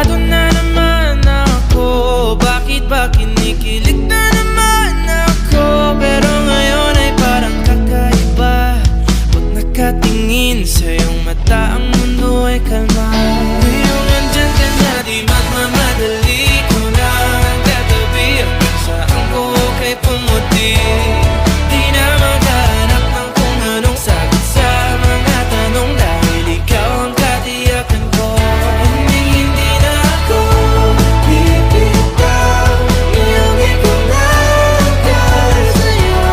Sigurado na naman ako, bakit ba kinikilig na naman ako? Pero ngayon ay parang kakaiba, pag nakatingin sa iyong mata ang mundo ay kalma. Ngayong andyan ka na, di magmamadali ko lang ang katabi, hanggang saan ko kay pumuti. Di na maghanap ng kung anong sagot sa mga tanong, dahil ikaw ang katiyakan ko. Hindi na ako bibitaw, iyong ikaw na ang para sa'yo.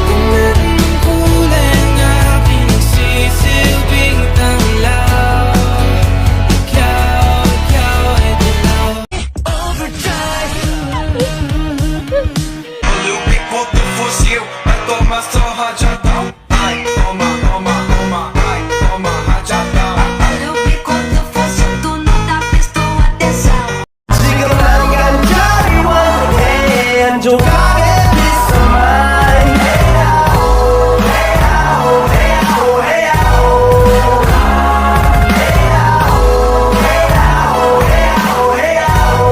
Kung meron ng kulay ang aking nagsisilbing tanglaw, ikaw ay dilaw. Overdrive. Lupi ko to fusil, at tomaso hajata. Ay, toma, toma, toma, ay, toma, hajata. Sigurado cari one jogar this mine. Hey oh, hey oh, hey oh, hey oh, hey oh, hey oh, hey oh.